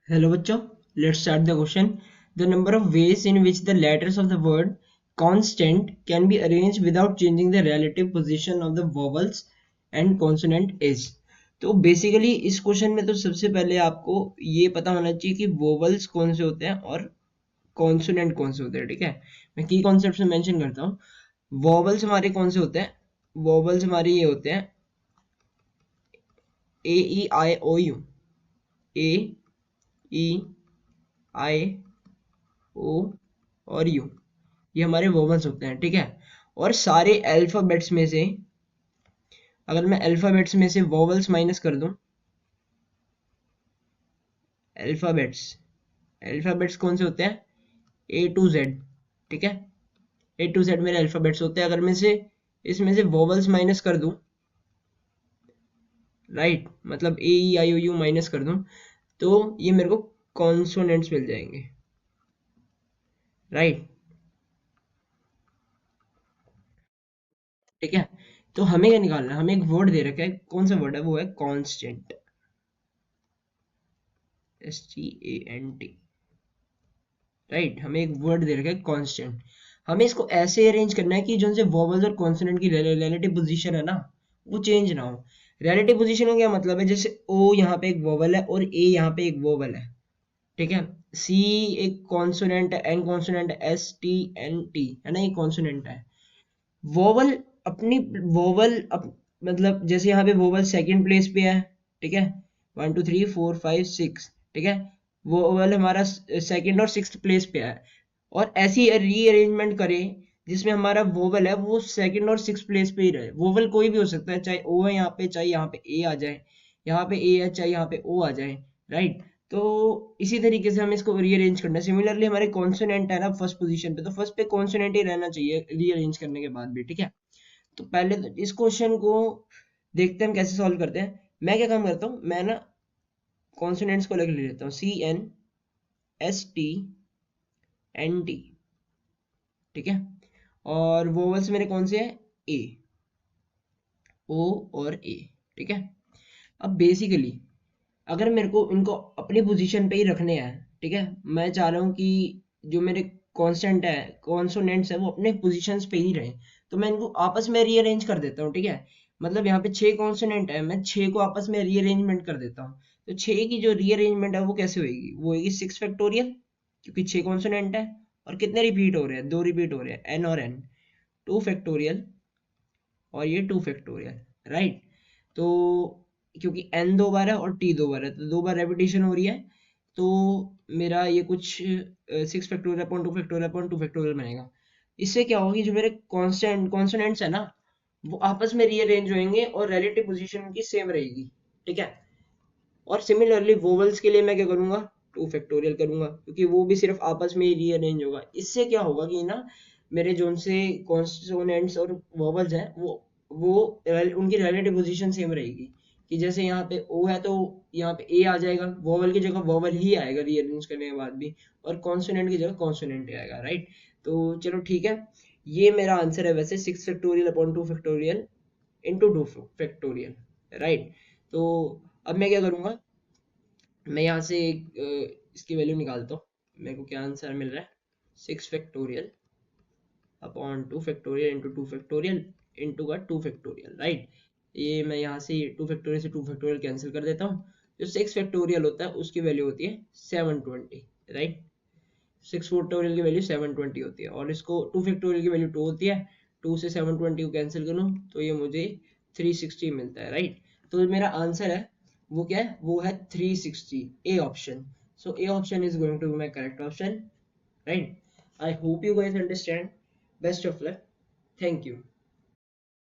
Hello बच्चों, let's start the question. The number of ways in which the letters of the word constant can be arranged without changing the relative position of the vowels and consonant is. तो basically इस question में तो सबसे पहले आपको ये पता होना चाहिए कि वोवल्स कौन से होते हैं और कॉन्सोनेंट कौन से होते हैं। ठीक है, मैं की कॉन्सेप्ट में मेंशन करता हूँ। वोवल्स हमारे कौन से होते हैं? वोवल्स हमारे ये होते हैं ए ई आई ओ यू, ए ई आई ओ और यू, ये हमारे वोवल्स होते हैं। ठीक है, और सारे अल्फाबेट्स में से अगर मैं अल्फाबेट्स में से वोवल्स माइनस कर दूं, अल्फाबेट्स अल्फाबेट्स कौन से होते हैं? ए टू जेड। ठीक है, ए टू जेड मेरे अल्फाबेट्स होते हैं। अगर मैं से इसमें से वोवल्स माइनस कर दूं, राइट, मतलब ए ई आई ओ यू माइनस कर दूं, तो ये मेरे को कॉन्सोनेंट्स मिल जाएंगे। राइट, ठीक है। तो हमें क्या निकालना है? हमें एक वर्ड दे रखा है, कौन सा वर्ड है? वो है कांस्टेंट, STANT। राइट, हमें एक वर्ड दे रखा है कांस्टेंट। हमें इसको ऐसे अरेंज करना है कि जो से वोवल्स और कॉन्सोनेंट की रिलेटिव पोजीशन है ना, वो चेंज ना हो। रिलेटिव पोजीशन का क्या मतलब है? जैसे ओ यहाँ पे एक वोवल है और ए यहाँ पे एक वोवल है। ठीक है, सी एक कॉन्सोनेंट है, एन कॉन्सोनेंट है, STNT है ना, ये कॉन्सोनेंट है। वोवल अपनी वोवल मतलब जैसे यहाँ पे वोवल सेकंड प्लेस पे है। ठीक है, 1 2 3 4 5 6। ठीक है, वोवल हमारा सेकंड और सिक्स्थ प्लेस पे है। और ऐसी रीअरेंजमेंट करें जिसमें हमारा वोवल है वो सेकंड और सिक्स्थ प्लेस पे ही रहे। वोवल कोई भी हो सकता है, चाहे ओ है यहाँ पे, चाहे यहाँ पे ए आ जाए, यहाँ पे ए है चाहे यहाँ पे ओ आ जाए। राइट, तो इसी तरीके से हमें इसको रीअरेंज करना है। सिमिलरली हमारे कॉन्सोनेंट है ना फर्स्ट पोजीशन पे, तो फर्स्ट पे कॉन्सोनेंट ही रहना चाहिए रीअरेंज करने के बाद भी। ठीक है, तो पहले तो इस क्वेश्चन को देखते हैं हम कैसे सॉल्व करते हैं। मैं क्या काम करता हूँ, मैं ना कॉन्सोनेंट्स को अलग ले लेता हूँ, CNSTNT। ठीक है, और वोवल्स मेरे कौन से हैं? ए, ओ और ए। ठीक है, अब बेसिकली अगर मेरे को इनको अपनी पोजीशन पे ही रखने हैं, ठीक है, मैं चाह रहा हूँ कि जो मेरे कांस्टेंट है, कॉन्सोनेंट्स है, वो अपने पोजीशंस पे ही रहे, तो मैं इनको आपस में रीअरेंज कर देता हूँ। ठीक है, मतलब यहाँ पे 6 कॉन्सोनेंट है, मैं 6 को आपस में रीअरेंजमेंट कर देता हूँ। तो 6 की जो रीअरेंजमेंट है वो कैसे होगी? वो होगी 6 फैक्टोरियल, क्योंकि 6 कॉन्सोनेंट है। और कितने रिपीट हो रहे हैं? 2 रिपीट हो रहे हैं, एन और एन। 2 फैक्टोरियल और ये 2 फैक्टोरियल। राइट, तो क्योंकि n 2 बार है और t 2 बार है, तो 2 बार रेपिटेशन हो रही है, तो मेरा ये कुछ 6 फैक्टोरियल अपॉन 2 फैक्टोरियल बनेगा। इससे क्या होगा कि जो मेरे कॉन्स्टेंट कॉन्सोनेंट्स है ना, वो आपस में रीअरेंज होंगे और रिलेटिव पोजीशन उनकी सेम रहेगी। ठीक है, और सिमिलरली वोवल्स के लिए मैं क्या करूंगा? 2 फैक्टोरियल करूंगा, क्योंकि वो भी सिर्फ आपस में ही रीअरेंज होगा। इससे क्या होगा कि ना मेरे जो से कॉन्सोनेंट्स और वोवल्स हैं वो उनकी रिलेटिव पोजीशन सेम रहेगी। कि जैसे यहाँ पे ओ है तो यहाँ पे ए आ जाएगा, वोवल की जगह वोवल ही आएगा रीअरेंज करने के बाद भी, और कॉन्सोनेंट की जगह कॉन्सोनेंट ही आएगा। राइट, तो चलो ठीक है, ये मेरा आंसर है वैसे 6 factorial upon 2 factorial into 2 factorial. Right, तो अब मैं क्या करूंगा, मैं यहाँ से इसकी वैल्यू निकालता हूँ। मेरे को क्या आंसर मिल रहा है? 6 factorial upon 2 factorial into 2 factorial into का 2 फैक्टोरियल। राइट, ये मैं यहाँ से 2 फैक्टोरियल से 2 फैक्टोरियल कैंसिल कर देता हूँ। जो 6 फैक्टोरियल होता है उसकी वैल्यू होती है 720। राइट, 6 फैक्टोरियल की वैल्यू 720 होती है, और इसको 2 फैक्टोरियल की वैल्यू 2 होती है। 2 से 720 को कैंसिल करूँ तो ये मुझे 360 मिलता है। राइट, तो मेरा आंसर है वो क्या है? वो है 360, A option. So A option is going to be my correct option. Right, I hope you guys understand. Best of luck, thank you.